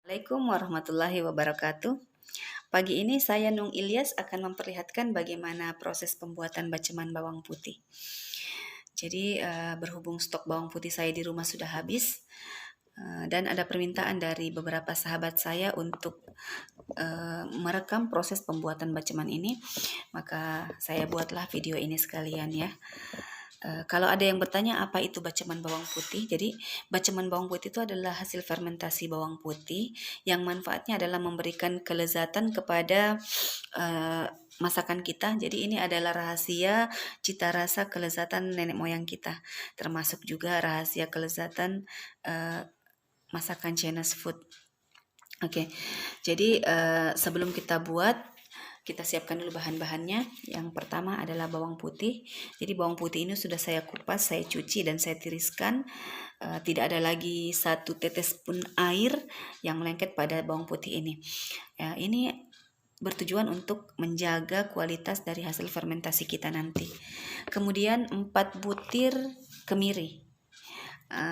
Assalamualaikum warahmatullahi wabarakatuh. Pagi ini saya Nung Ilyas akan memperlihatkan bagaimana proses pembuatan baceman bawang putih. Jadi berhubung stok bawang putih saya di rumah sudah habis dan ada permintaan dari beberapa sahabat saya untuk merekam proses pembuatan baceman ini, maka saya buatlah video ini sekalian ya. Kalau ada yang bertanya apa itu baceman bawang putih, jadi baceman bawang putih itu adalah hasil fermentasi bawang putih yang manfaatnya adalah memberikan kelezatan kepada masakan kita. Jadi ini adalah rahasia cita rasa kelezatan nenek moyang kita, termasuk juga rahasia kelezatan masakan Chinese food. Oke, jadi sebelum kita buat, kita siapkan dulu bahan-bahannya. Yang pertama adalah bawang putih. Jadi bawang putih ini sudah saya kupas, saya cuci dan saya tiriskan. Tidak ada lagi satu tetes pun air yang melengket pada bawang putih ini. Ini bertujuan untuk menjaga kualitas dari hasil fermentasi kita nanti. Kemudian 4 butir kemiri.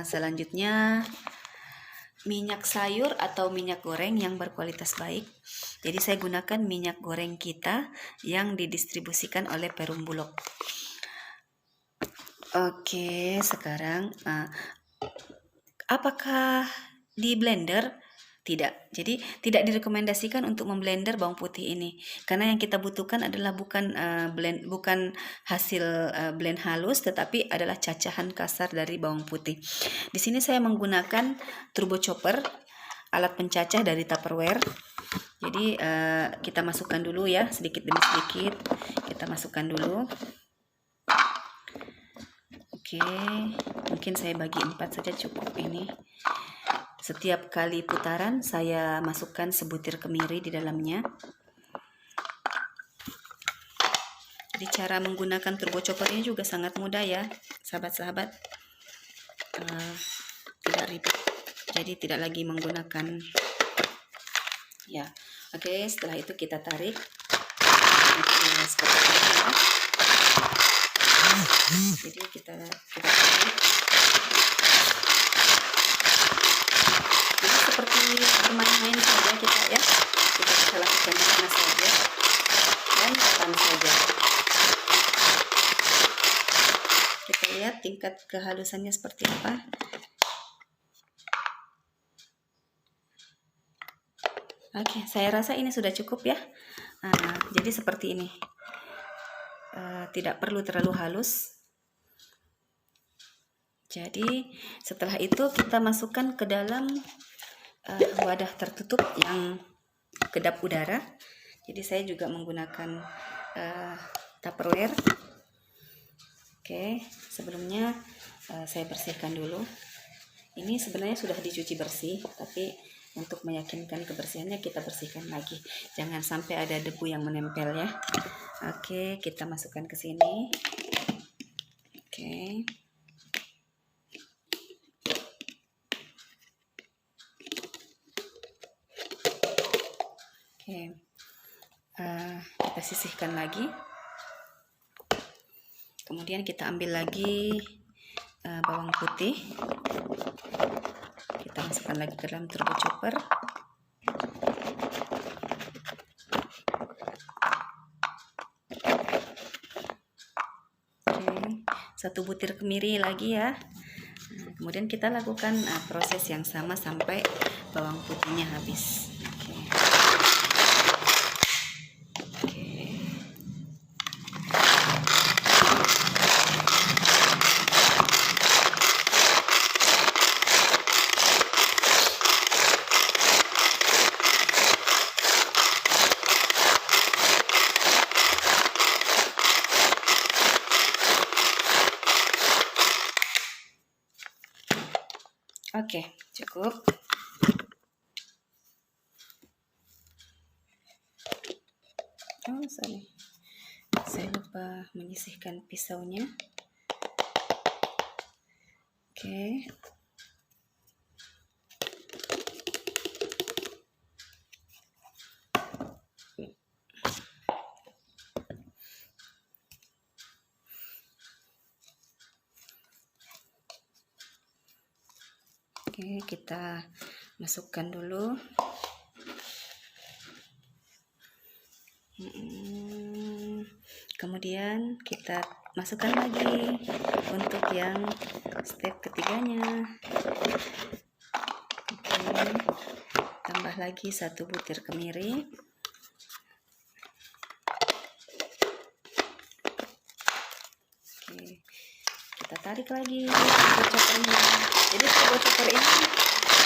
Selanjutnya minyak sayur atau minyak goreng yang berkualitas baik. Jadi saya gunakan minyak goreng kita yang didistribusikan oleh Perum Bulog. Oke, sekarang apakah di blender? Tidak. Jadi tidak direkomendasikan untuk memblender bawang putih ini, karena yang kita butuhkan adalah bukan hasil blend halus, tetapi adalah cacahan kasar dari bawang putih. Di sini saya menggunakan turbo chopper, alat pencacah dari Tupperware. Jadi kita masukkan dulu ya, sedikit demi sedikit kita masukkan dulu. Oke, mungkin saya bagi 4 saja cukup ini. Setiap kali putaran saya masukkan sebutir kemiri di dalamnya. Jadi cara menggunakan turbo chopper ini juga sangat mudah ya, sahabat-sahabat. Tidak ribet. Jadi tidak lagi menggunakan ya. Oke, setelah itu kita tarik. Seperti ini. Jadi kita tarik. Jadi seperti bermain-main saja kita ya. Kita bisa lakukan di mana saja dan kapan saja. Kita lihat tingkat kehalusannya seperti apa. Oke, saya rasa ini sudah cukup ya. Jadi seperti ini. Tidak perlu terlalu halus. Jadi setelah itu kita masukkan ke dalam wadah tertutup yang kedap udara. Jadi saya juga menggunakan Tupperware. Oke, sebelumnya saya bersihkan dulu. Ini sebenarnya sudah dicuci bersih, tapi untuk meyakinkan kebersihannya kita bersihkan lagi. Jangan sampai ada debu yang menempel ya. Oke, kita masukkan ke sini. Oke. Oke. Kita sisihkan lagi. Kemudian kita ambil lagi bawang putih. Kita masukkan lagi ke dalam turbo chopper. Satu butir kemiri lagi ya. Kemudian kita lakukan proses yang sama sampai bawang putihnya habis. Oke, cukup. Oh, sorry. Saya lupa menyisihkan pisaunya. Oke. Oke, kita Masukkan dulu. Kemudian kita masukkan lagi untuk yang step ketiganya. Oke, tambah lagi 1 butir kemiri. Oke, kita tarik lagi turbo choppernya. Jadi turbo chopper ini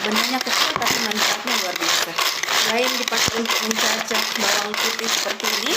bendanya kecil tapi manfaatnya luar biasa. Selain dipakai untuk mencacah bawang putih seperti ini,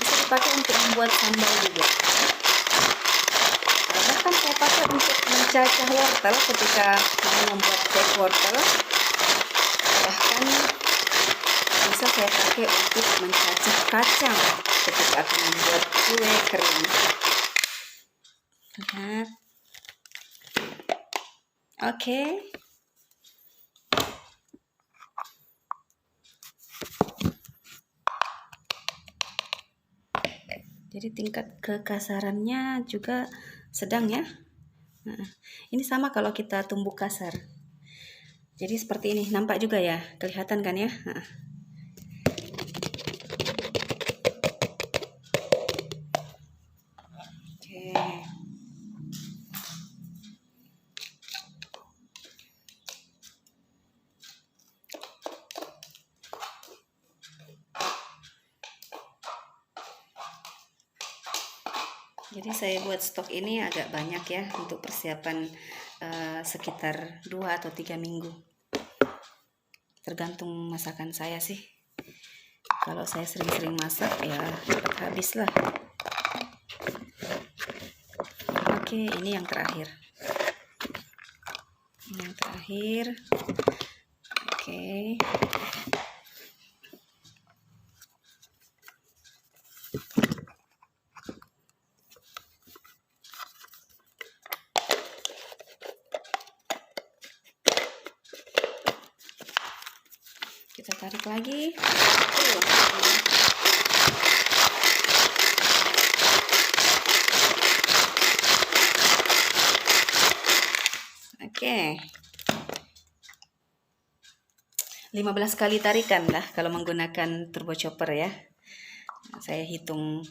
bisa dipakai untuk membuat sambal juga. Bahkan saya pakai untuk mencacah wortel ketika mau membuat cake wortel. Bahkan bisa saya pakai untuk mencacah kacang ketika akan membuat kue kering. Lihat. Oke. Jadi tingkat kekasarannya juga sedang ya. Nah, ini sama kalau kita tumbuk kasar. Jadi seperti ini, nampak juga ya, kelihatan kan ya. Nah. Oke. Jadi saya buat stok ini agak banyak ya untuk persiapan sekitar 2 atau 3 minggu. Tergantung masakan saya sih. Kalau saya sering-sering masak ya cepat habis lah. Oke, ini yang terakhir. Ini yang terakhir. Oke. Kita tarik lagi. Oke. 15 kali tarikan lah kalau menggunakan turbo chopper ya. Saya hitung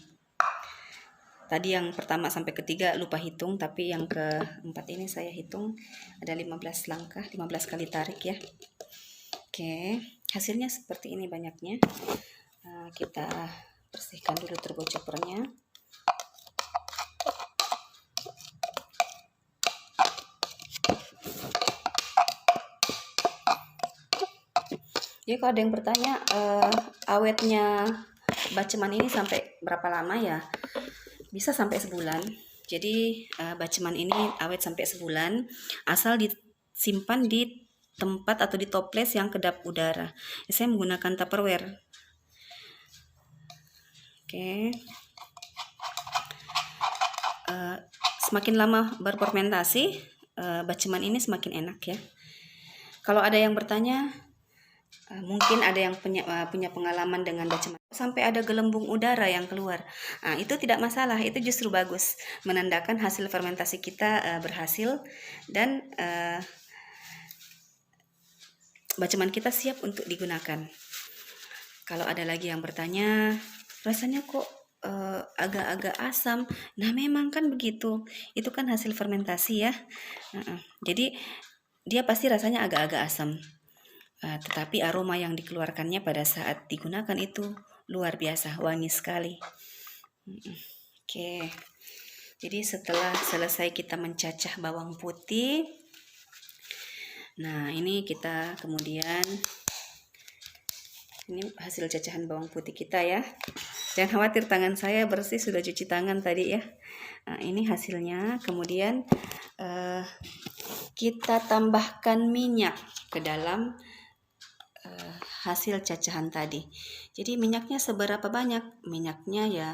tadi yang pertama sampai ketiga lupa hitung, tapi yang keempat ini saya hitung ada 15 langkah, 15 kali tarik ya. Oke, hasilnya seperti ini banyaknya. Kita bersihkan dulu turbo choppernya. Jadi kalau ada yang bertanya awetnya baceman ini sampai berapa lama ya? Bisa sampai sebulan. Jadi baceman ini awet sampai sebulan asal disimpan di tempat atau di toples yang kedap udara. Saya menggunakan Tupperware. Oke. Semakin lama berfermentasi, baceman ini semakin enak ya. Kalau ada yang bertanya, mungkin ada yang punya pengalaman dengan baceman sampai ada gelembung udara yang keluar. Nah, itu tidak masalah, itu justru bagus, menandakan hasil fermentasi kita berhasil dan baceman kita siap untuk digunakan. Kalau ada lagi yang bertanya, rasanya kok agak-agak asam. Nah, memang kan begitu. Itu kan hasil fermentasi ya. Jadi dia pasti rasanya agak-agak asam. Tetapi aroma yang dikeluarkannya pada saat digunakan itu luar biasa, wangi sekali. Oke. Jadi setelah selesai kita mencacah bawang putih, nah ini kita kemudian, ini hasil cacahan bawang putih kita ya. Jangan khawatir, tangan saya bersih, sudah cuci tangan tadi ya. Nah, ini hasilnya. Kemudian kita tambahkan minyak ke dalam hasil cacahan tadi. Jadi minyaknya seberapa banyak? Minyaknya ya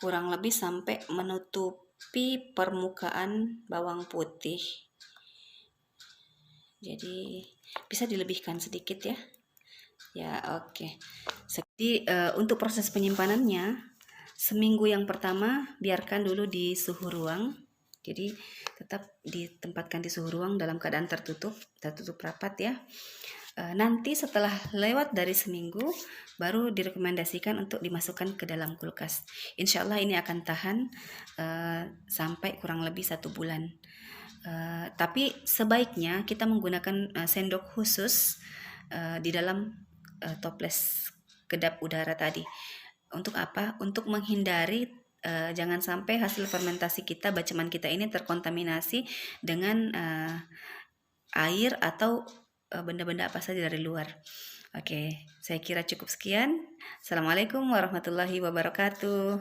kurang lebih sampai menutupi permukaan bawang putih. Jadi bisa dilebihkan sedikit ya. Ya, oke. Jadi untuk proses penyimpanannya, seminggu yang pertama biarkan dulu di suhu ruang. Jadi tetap ditempatkan di suhu ruang dalam keadaan tertutup rapat ya. Nanti setelah lewat dari seminggu, baru direkomendasikan untuk dimasukkan ke dalam kulkas. Insya Allah ini akan tahan sampai kurang lebih 1 bulan. Tapi sebaiknya kita menggunakan sendok khusus di dalam toples kedap udara tadi. Untuk apa? Untuk menghindari jangan sampai hasil fermentasi kita, baceman kita ini terkontaminasi dengan air atau benda-benda apa saja dari luar. Oke, saya kira cukup sekian. Assalamualaikum warahmatullahi wabarakatuh.